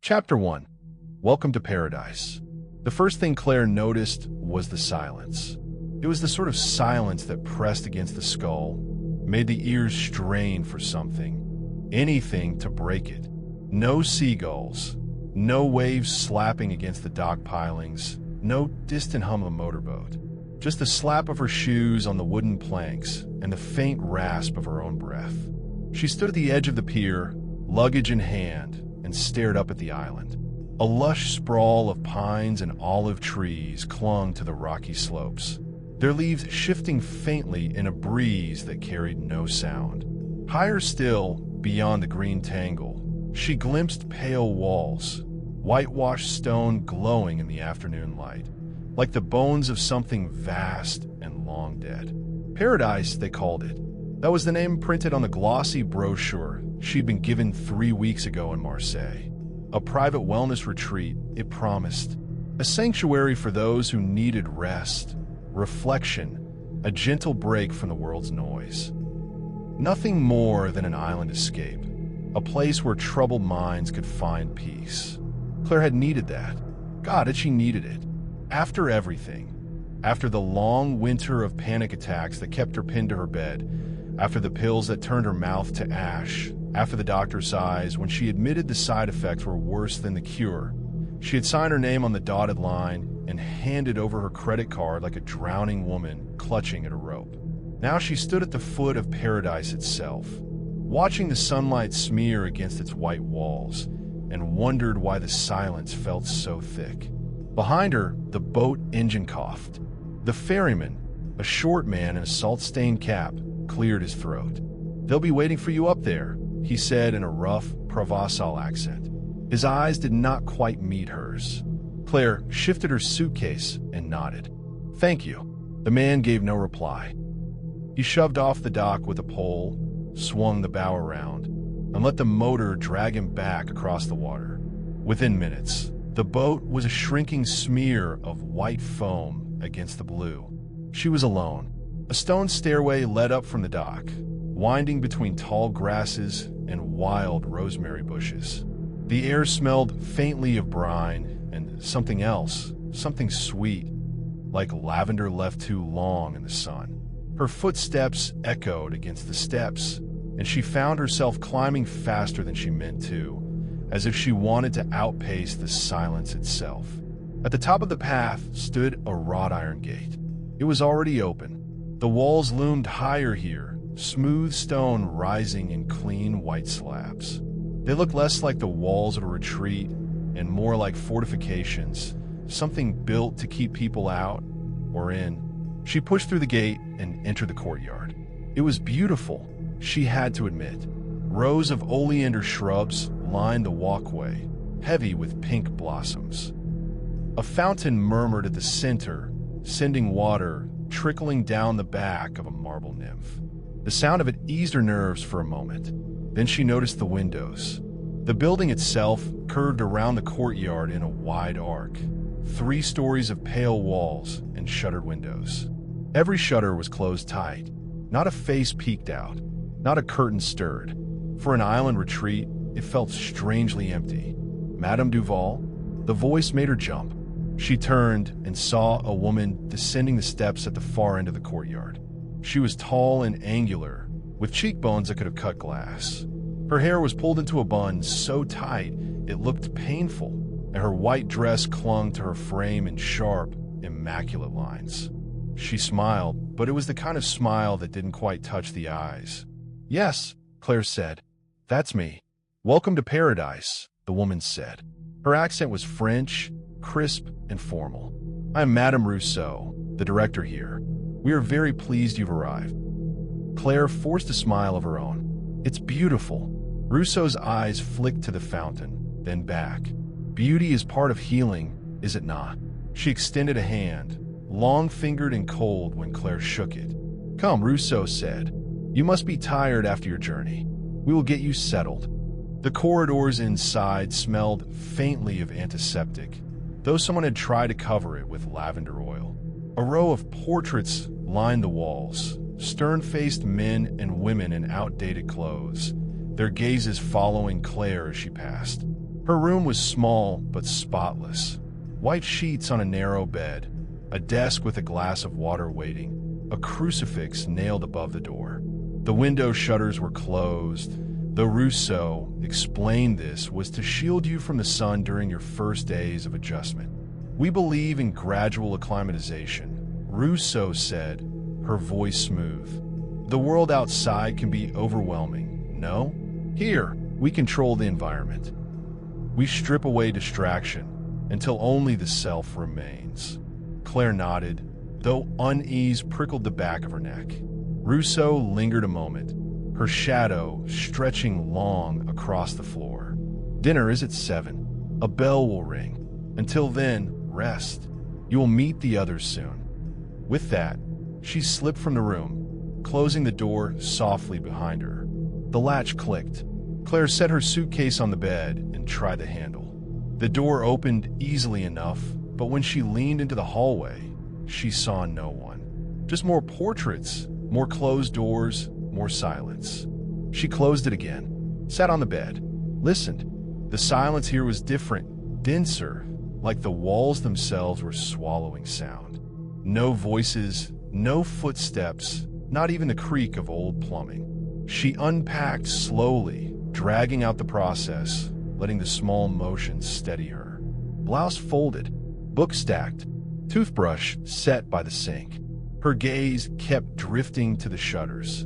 Chapter 1. Welcome to Paradise. The first thing Claire noticed was the silence. It was the sort of silence that pressed against the skull, made the ears strain for something, anything to break it. No seagulls, no waves slapping against the dock pilings, no distant hum of a motorboat. Just the slap of her shoes on the wooden planks and the faint rasp of her own breath. She stood at the edge of the pier, luggage in hand, and stared up at the island. A lush sprawl of pines and olive trees clung to the rocky slopes, their leaves shifting faintly in a breeze that carried no sound. Higher still, beyond the green tangle, she glimpsed pale walls, whitewashed stone glowing in the afternoon light, like the bones of something vast and long dead. Paradise, they called it. That was the name printed on the glossy brochure she'd been given 3 weeks ago in Marseille. A private wellness retreat, it promised. A sanctuary for those who needed rest, reflection, a gentle break from the world's noise. Nothing more than an island escape, a place where troubled minds could find peace. Claire had needed that. God, had she needed it. After everything. After the long winter of panic attacks that kept her pinned to her bed, after the pills that turned her mouth to ash, after the doctor's sighs when she admitted the side effects were worse than the cure, she had signed her name on the dotted line and handed over her credit card like a drowning woman clutching at a rope. Now she stood at the foot of paradise itself, watching the sunlight smear against its white walls, and wondered why the silence felt so thick. Behind her, the boat engine coughed. The ferryman, a short man in a salt-stained cap, cleared his throat. "They'll be waiting for you up there," he said in a rough, Provençal accent. His eyes did not quite meet hers. Claire shifted her suitcase and nodded. "Thank you." The man gave no reply. He shoved off the dock with a pole, swung the bow around, and let the motor drag him back across the water. Within minutes, the boat was a shrinking smear of white foam against the blue. She was alone. A stone stairway led up from the dock, winding between tall grasses and wild rosemary bushes. The air smelled faintly of brine and something else, something sweet, like lavender left too long in the sun. Her footsteps echoed against the steps, and she found herself climbing faster than she meant to, as if she wanted to outpace the silence itself. At the top of the path stood a wrought iron gate. It was already open. The walls loomed higher here, smooth stone rising in clean white slabs. They looked less like the walls of a retreat and more like fortifications, something built to keep people out or in. She pushed through the gate and entered the courtyard. It was beautiful, she had to admit. Rows of oleander shrubs lined the walkway, heavy with pink blossoms. A fountain murmured at the center, sending water trickling down the back of a marble nymph. The sound of it eased her nerves for a moment. Then she noticed the windows. The building itself curved around the courtyard in a wide arc, 3 stories of pale walls and shuttered windows. Every shutter was closed tight. Not a face peeked out, not a curtain stirred. For an island retreat, it felt strangely empty. "Madame Duval?" The voice made her jump. She turned and saw a woman descending the steps at the far end of the courtyard. She was tall and angular, with cheekbones that could have cut glass. Her hair was pulled into a bun so tight it looked painful, and her white dress clung to her frame in sharp, immaculate lines. She smiled, but it was the kind of smile that didn't quite touch the eyes. "Yes," Claire said. "That's me." "Welcome to paradise," the woman said. Her accent was French, crisp and formal. "I am Madame Rousseau, the director here. We are very pleased you've arrived." Claire forced a smile of her own. "It's beautiful." Rousseau's eyes flicked to the fountain, then back. "Beauty is part of healing, is it not?" She extended a hand, long-fingered and cold when Claire shook it. "Come," Rousseau said. "You must be tired after your journey. We will get you settled." The corridors inside smelled faintly of antiseptic, though someone had tried to cover it with lavender oil. A row of portraits lined the walls, stern-faced men and women in outdated clothes, their gazes following Claire as she passed. Her room was small but spotless. White sheets on a narrow bed, a desk with a glass of water waiting, a crucifix nailed above the door. The window shutters were closed. Though Rousseau explained this was to shield you from the sun during your first days of adjustment. We believe in gradual acclimatization, Rousseau said, her voice smooth. The world outside can be overwhelming. No? Here, we control the environment. We strip away distraction until only the self remains. Claire nodded, though unease prickled the back of her neck. Rousseau lingered a moment, her shadow stretching long across the floor. Dinner is at 7. A bell will ring. Until then, rest. You will meet the others soon. With that, she slipped from the room, closing the door softly behind her. The latch clicked. Claire set her suitcase on the bed and tried the handle. The door opened easily enough, but when she leaned into the hallway, she saw no one. Just more portraits, more closed doors, more silence. She closed it again, sat on the bed, listened. The silence here was different, denser, like the walls themselves were swallowing sound. No voices, no footsteps, not even the creak of old plumbing. She unpacked slowly, dragging out the process, letting the small motions steady her. Blouse folded, book stacked, toothbrush set by the sink. Her gaze kept drifting to the shutters.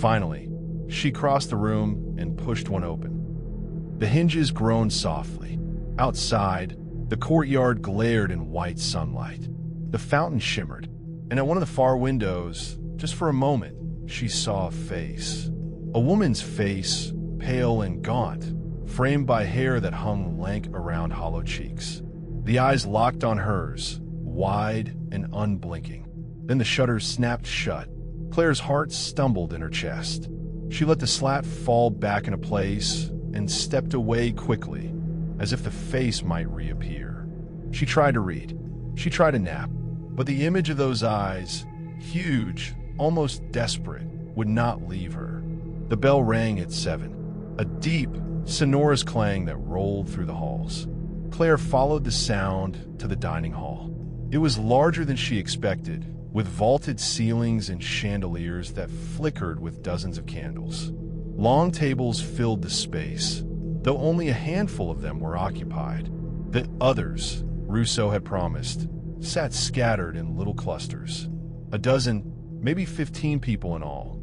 Finally, she crossed the room and pushed one open. The hinges groaned softly. Outside, the courtyard glared in white sunlight. The fountain shimmered, and at one of the far windows, just for a moment, she saw a face. A woman's face, pale and gaunt, framed by hair that hung lank around hollow cheeks. The eyes locked on hers, wide and unblinking. Then the shutters snapped shut. Claire's heart stumbled in her chest. She let the slat fall back into place and stepped away quickly, as if the face might reappear. She tried to read. She tried to nap, but the image of those eyes, huge, almost desperate, would not leave her. The bell rang at 7, a deep, sonorous clang that rolled through the halls. Claire followed the sound to the dining hall. It was larger than she expected, with vaulted ceilings and chandeliers that flickered with dozens of candles. Long tables filled the space, though only a handful of them were occupied. The others, Rousseau had promised, sat scattered in little clusters. A dozen, maybe 15 people in all.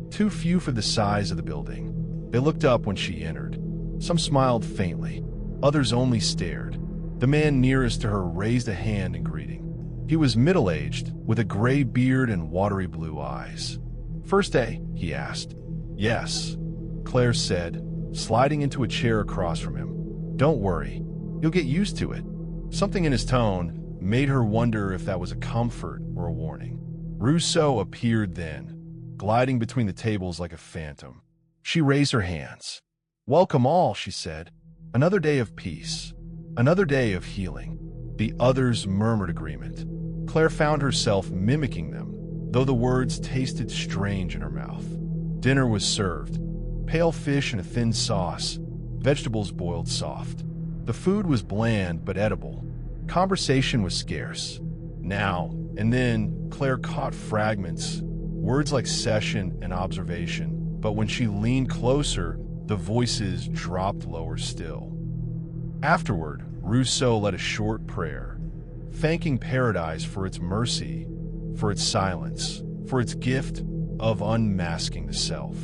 Too few for the size of the building. They looked up when she entered. Some smiled faintly. Others only stared. The man nearest to her raised a hand in greeting. He was middle-aged, with a gray beard and watery blue eyes. "First day?" he asked. "Yes," Claire said, sliding into a chair across from him. "Don't worry. You'll get used to it." Something in his tone made her wonder if that was a comfort or a warning. Rousseau appeared then, gliding between the tables like a phantom. She raised her hands. "Welcome all," she said. "Another day of peace. Another day of healing." The others murmured agreement. Claire found herself mimicking them, though the words tasted strange in her mouth. Dinner was served. Pale fish in a thin sauce, vegetables boiled soft. The food was bland but edible. Conversation was scarce. Now and then, Claire caught fragments, words like session and observation, but when she leaned closer, the voices dropped lower still. Afterward, Rousseau led a short prayer, thanking paradise for its mercy, for its silence, for its gift of unmasking the self.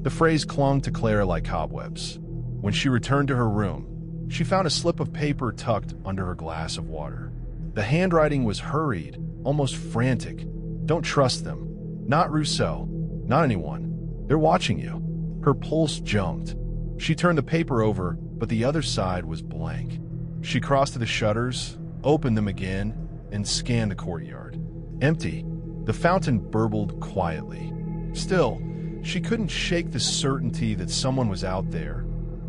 The phrase clung to Claire like cobwebs. When she returned to her room, she found a slip of paper tucked under her glass of water. The handwriting was hurried, almost frantic. "Don't trust them. Not Rousseau. Not anyone. They're watching you." Her pulse jumped. She turned the paper over, but the other side was blank. She crossed to the shutters, opened them again, and scanned the courtyard. Empty. The fountain burbled quietly. Still, she couldn't shake the certainty that someone was out there,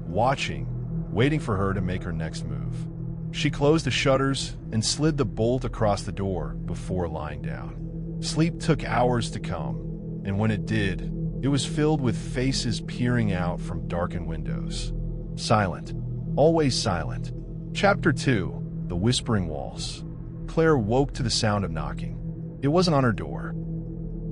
watching, waiting for her to make her next move. She closed the shutters and slid the bolt across the door before lying down. Sleep took hours to come, and when it did, it was filled with faces peering out from darkened windows. Silent. always silent. Chapter 2. The Whispering Walls. Claire woke to the sound of knocking. It wasn't on her door.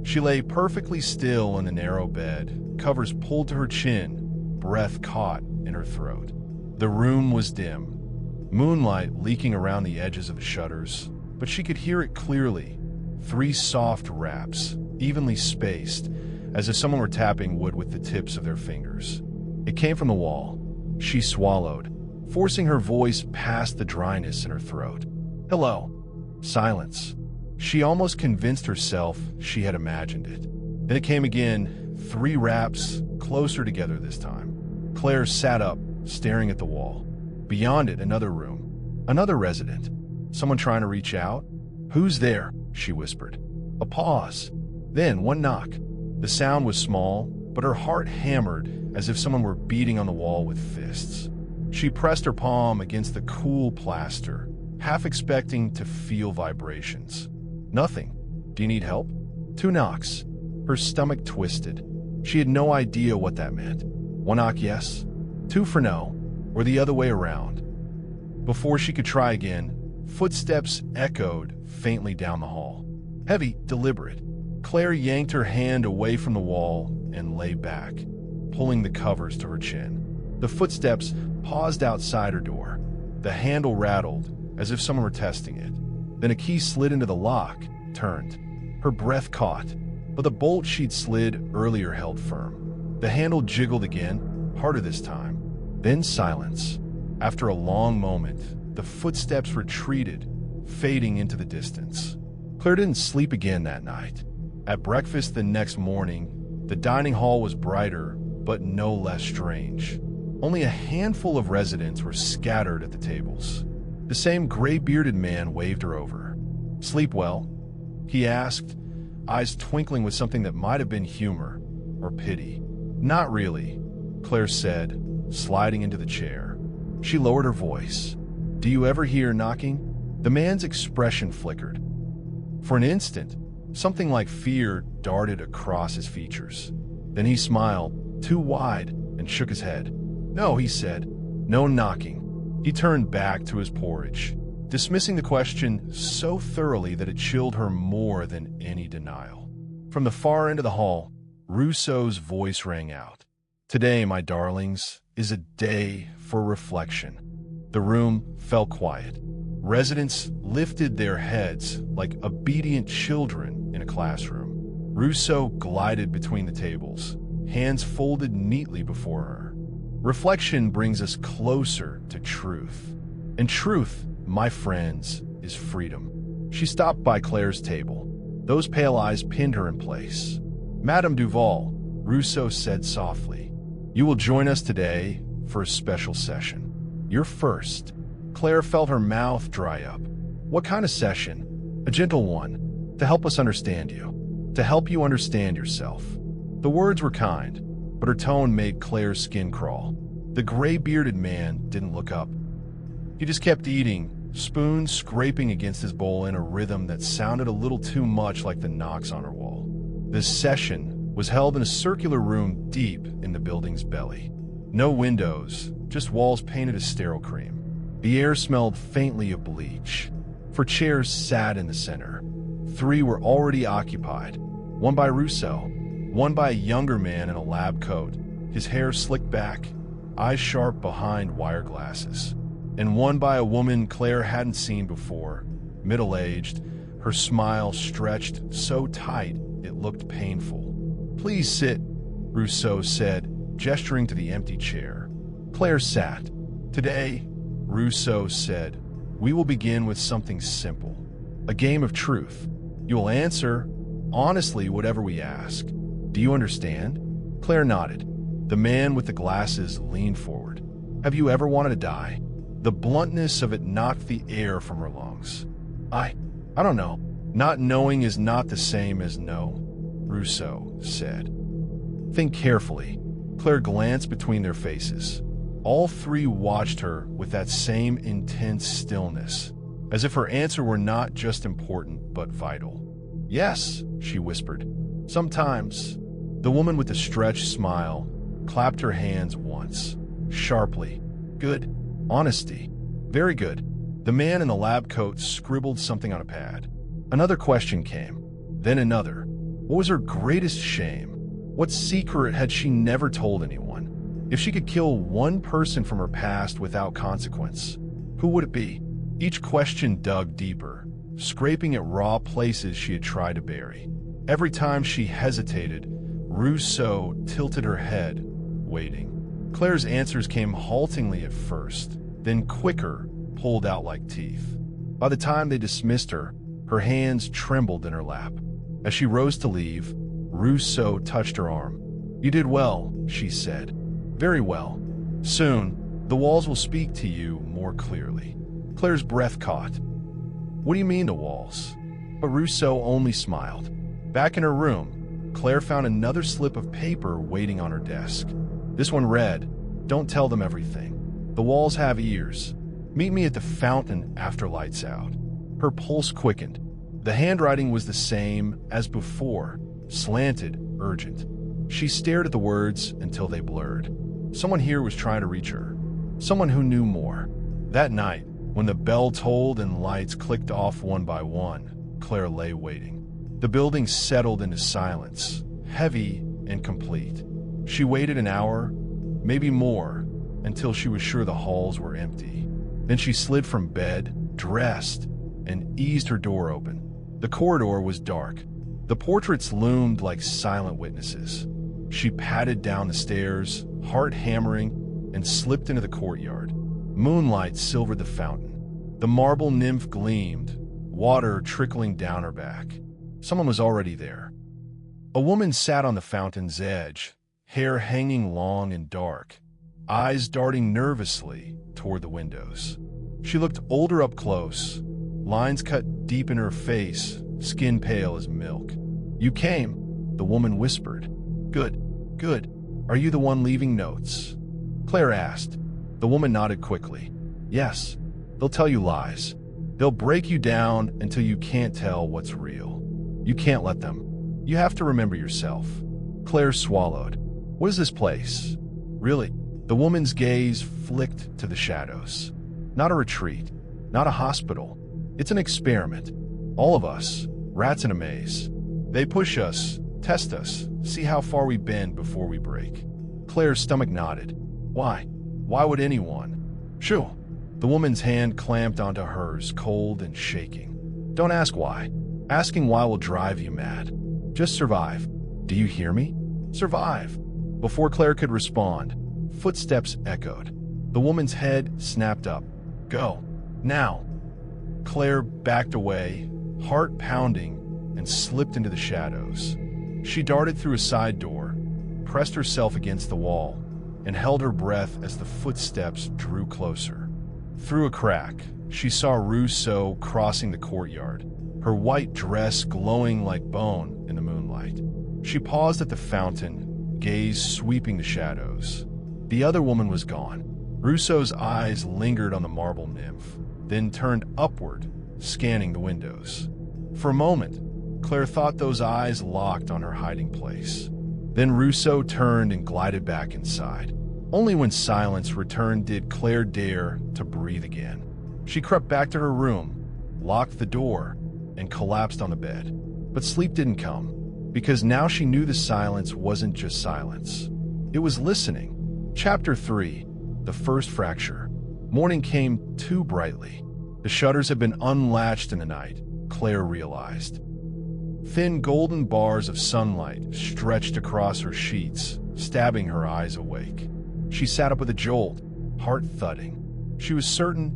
She lay perfectly still in the narrow bed, covers pulled to her chin, breath caught in her throat. The room was dim, moonlight leaking around the edges of the shutters, but she could hear it clearly. 3 soft raps, evenly spaced, as if someone were tapping wood with the tips of their fingers. It came from the wall. She swallowed, forcing her voice past the dryness in her throat. Hello. Silence. She almost convinced herself she had imagined it. Then it came again, 3 raps, closer together this time. Claire sat up, staring at the wall. Beyond it, another room. Another resident. Someone trying to reach out? Who's there? She whispered. A pause. Then one knock. The sound was small, but her heart hammered as if someone were beating on the wall with fists. She pressed her palm against the cool plaster, half expecting to feel vibrations. Nothing. Do you need help? 2 knocks. Her stomach twisted. She had no idea what that meant. 1 knock, yes. 2 for no, or the other way around. Before she could try again, footsteps echoed faintly down the hall. Heavy, deliberate. Claire yanked her hand away from the wall and lay back, pulling the covers to her chin. The footsteps paused outside her door. The handle rattled, as if someone were testing it. Then a key slid into the lock, turned. Her breath caught, but the bolt she'd slid earlier held firm. The handle jiggled again, harder this time. Then silence. After a long moment, the footsteps retreated, fading into the distance. Claire didn't sleep again that night. At breakfast the next morning, the dining hall was brighter, but no less strange. Only a handful of residents were scattered at the tables. The same gray-bearded man waved her over. Sleep well? He asked, eyes twinkling with something that might have been humor or pity. Not really, Claire said, sliding into the chair. She lowered her voice. Do you ever hear knocking? The man's expression flickered. For an instant, something like fear darted across his features. Then he smiled, too wide, and shook his head. No, he said. No knocking. He turned back to his porridge, dismissing the question so thoroughly that it chilled her more than any denial. From the far end of the hall, Rousseau's voice rang out. Today, my darlings, is a day for reflection. The room fell quiet. Residents lifted their heads like obedient children in a classroom. Rousseau glided between the tables, hands folded neatly before her. Reflection brings us closer to truth. And truth, my friends, is freedom. She stopped by Claire's table. Those pale eyes pinned her in place. Madame Duval, Rousseau said softly, you will join us today for a special session. You're first. Claire felt her mouth dry up. What kind of session? A gentle one, to help us understand you, to help you understand yourself. The words were kind, but her tone made Claire's skin crawl. The gray-bearded man didn't look up. He just kept eating, spoon scraping against his bowl in a rhythm that sounded a little too much like the knocks on her wall. This session was held in a circular room deep in the building's belly. No windows, just walls painted a sterile cream. The air smelled faintly of bleach. 4 chairs sat in the center. 3 were already occupied, one by Rousseau, one by a younger man in a lab coat, his hair slicked back, eyes sharp behind wire glasses, and one by a woman Claire hadn't seen before, middle-aged, her smile stretched so tight it looked painful. Please sit, Rousseau said, gesturing to the empty chair. Claire sat. Today, Rousseau said, we will begin with something simple, a game of truth. You will answer, honestly, whatever we ask. Do you understand? Claire nodded. The man with the glasses leaned forward. Have you ever wanted to die? The bluntness of it knocked the air from her lungs. I don't know. Not knowing is not the same as no, Rousseau said. Think carefully. Claire glanced between their faces. All 3 watched her with that same intense stillness, as if her answer were not just important but vital. Yes, she whispered. Sometimes. The woman with the stretched smile clapped her hands once, sharply. Good. Honesty. Very good. The man in the lab coat scribbled something on a pad. Another question came, then another. What was her greatest shame? What secret had she never told anyone? If she could kill one person from her past without consequence, who would it be? Each question dug deeper, scraping at raw places she had tried to bury. Every time she hesitated, Rousseau tilted her head, waiting. Claire's answers came haltingly at first, then quicker, pulled out like teeth. By the time they dismissed her, her hands trembled in her lap. As she rose to leave, Rousseau touched her arm. "You did well," she said. "Very well. Soon, the walls will speak to you more clearly." Claire's breath caught. "What do you mean, the walls?" But Rousseau only smiled. Back in her room, Claire found another slip of paper waiting on her desk. This one read, "Don't tell them everything. The walls have ears. Meet me at the fountain after lights out." Her pulse quickened. The handwriting was the same as before, slanted, urgent. She stared at the words until they blurred. Someone here was trying to reach her. Someone who knew more. That night, when the bell tolled and lights clicked off one by one, Claire lay waiting. The building settled into silence, heavy and complete. She waited an hour, maybe more, until she was sure the halls were empty. Then she slid from bed, dressed, and eased her door open. The corridor was dark. The portraits loomed like silent witnesses. She padded down the stairs, heart hammering, and slipped into the courtyard. Moonlight silvered the fountain. The marble nymph gleamed, water trickling down her back. Someone was already there. A woman sat on the fountain's edge, hair hanging long and dark, eyes darting nervously toward the windows. She looked older up close, lines cut deep in her face, skin pale as milk. "You came," the woman whispered. "Good, good. Are you the one leaving notes?" Claire asked. The woman nodded quickly. "Yes. They'll tell you lies. They'll break you down until you can't tell what's real. You can't let them. You have to remember yourself." Claire swallowed. "What is this place? Really?" The woman's gaze flicked to the shadows. "Not a retreat. Not a hospital. It's an experiment. All of us, rats in a maze. They push us, test us, see how far we bend before we break." Claire's stomach nodded. "Why? Why would anyone?" "Shoo!" The woman's hand clamped onto hers, cold and shaking. "Don't ask why. Asking why will drive you mad. Just survive. Do you hear me? Survive." Before Claire could respond, footsteps echoed. The woman's head snapped up. "Go. Now." Claire backed away, heart pounding, and slipped into the shadows. She darted through a side door, pressed herself against the wall, and held her breath as the footsteps drew closer. Through a crack, she saw Rousseau crossing the courtyard, her white dress glowing like bone in the moonlight. She paused at the fountain, gaze sweeping the shadows. The other woman was gone. Rousseau's eyes lingered on the marble nymph, then turned upward, scanning the windows. For a moment, Claire thought those eyes locked on her hiding place. Then Rousseau turned and glided back inside. Only when silence returned did Claire dare to breathe again. She crept back to her room, locked the door, and collapsed on the bed. But sleep didn't come, because now she knew the silence wasn't just silence. It was listening. Chapter 3, The First Fracture. Morning came too brightly. The shutters had been unlatched in the night, Claire realized. Thin golden bars of sunlight stretched across her sheets, stabbing her eyes awake. She sat up with a jolt, heart thudding. She was certain,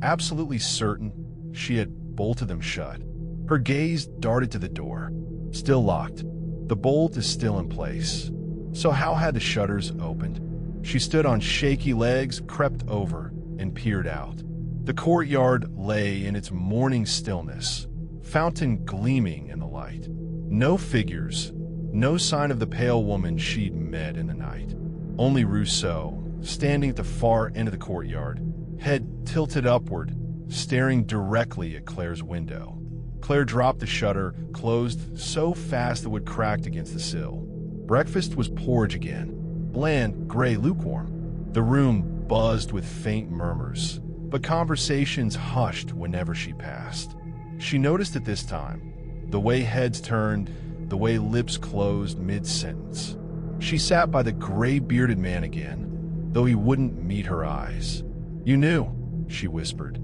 absolutely certain, she had bolted them shut. Her gaze darted to the door. Still locked. The bolt is still in place. So how had the shutters opened? She stood on shaky legs, crept over, and peered out. The courtyard lay in its morning stillness, fountain gleaming in the light. No figures, no sign of the pale woman she'd met in the night. Only Rousseau, standing at the far end of the courtyard, head tilted upward, staring directly at Claire's window. Claire dropped the shutter, closed so fast the wood cracked against the sill. Breakfast was porridge again, bland, gray, lukewarm. The room buzzed with faint murmurs, but conversations hushed whenever she passed. She noticed at this time the way heads turned, the way lips closed mid-sentence. She sat by the gray-bearded man again, though he wouldn't meet her eyes. "You knew," she whispered.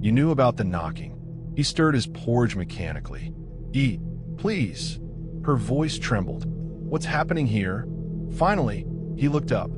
"You knew about the knocking." He stirred his porridge mechanically. "Eat, please." Her voice trembled. "What's happening here?" Finally, he looked up.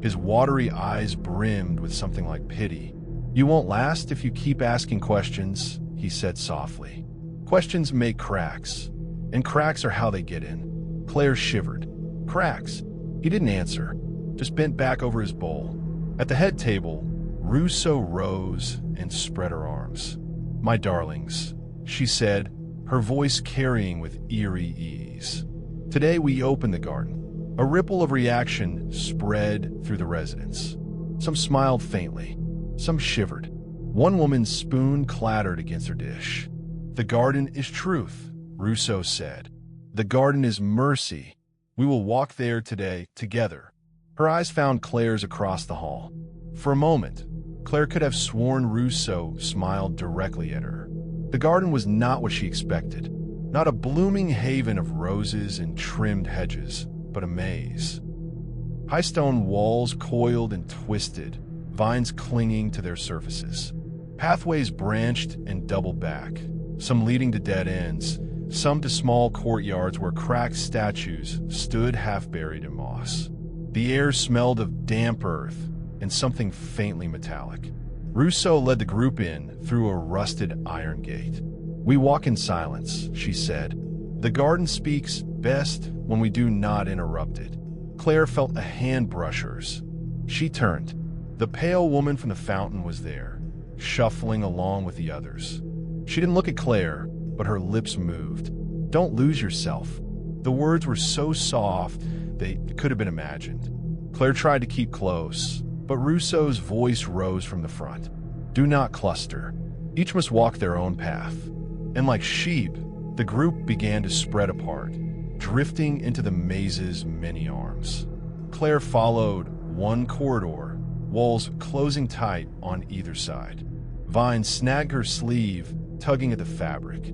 His watery eyes brimmed with something like pity. "You won't last if you keep asking questions," he said softly. "Questions make cracks, and cracks are how they get in." Claire shivered. "Cracks?" He didn't answer, just bent back over his bowl. At the head table, Rousseau rose and spread her arms. "My darlings," she said, her voice carrying with eerie ease. "Today we open the garden." A ripple of reaction spread through the residence. Some smiled faintly, some shivered. One woman's spoon clattered against her dish. "The garden is truth," Rousseau said. "The garden is mercy. We will walk there today together." Her eyes found Claire's across the hall. For a moment, Claire could have sworn Rousseau smiled directly at her. The garden was not what she expected. Not a blooming haven of roses and trimmed hedges, but a maze. High stone walls coiled and twisted, vines clinging to their surfaces. Pathways branched and doubled back, some leading to dead ends, some to small courtyards where cracked statues stood half buried in moss. The air smelled of damp earth and something faintly metallic. Rousseau led the group in through a rusted iron gate. "We walk in silence," she said. "The garden speaks best when we do not interrupt it." Claire felt a hand brush hers. She turned. The pale woman from the fountain was there, shuffling along with the others. She didn't look at Claire, but her lips moved. "Don't lose yourself." The words were so soft they could have been imagined. Claire tried to keep close, but Rousseau's voice rose from the front. "Do not cluster. Each must walk their own path." And like sheep, the group began to spread apart, drifting into the maze's many arms. Claire followed one corridor, walls closing tight on either side. Vines snagged her sleeve, tugging at the fabric.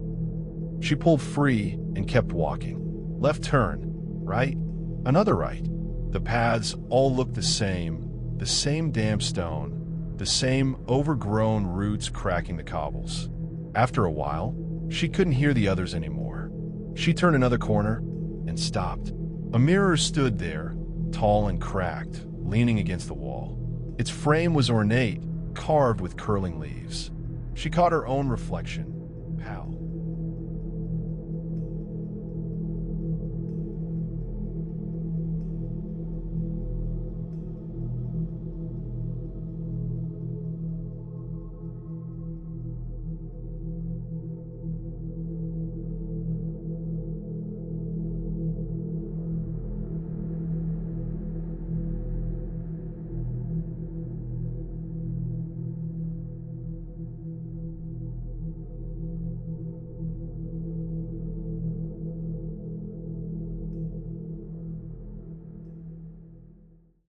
She pulled free and kept walking. Left turn, right, another right. The paths all looked the same damp stone, the same overgrown roots cracking the cobbles. After a while, she couldn't hear the others anymore. She turned another corner and stopped. A mirror stood there, tall and cracked, leaning against the wall. Its frame was ornate, carved with curling leaves. She caught her own reflection, pale,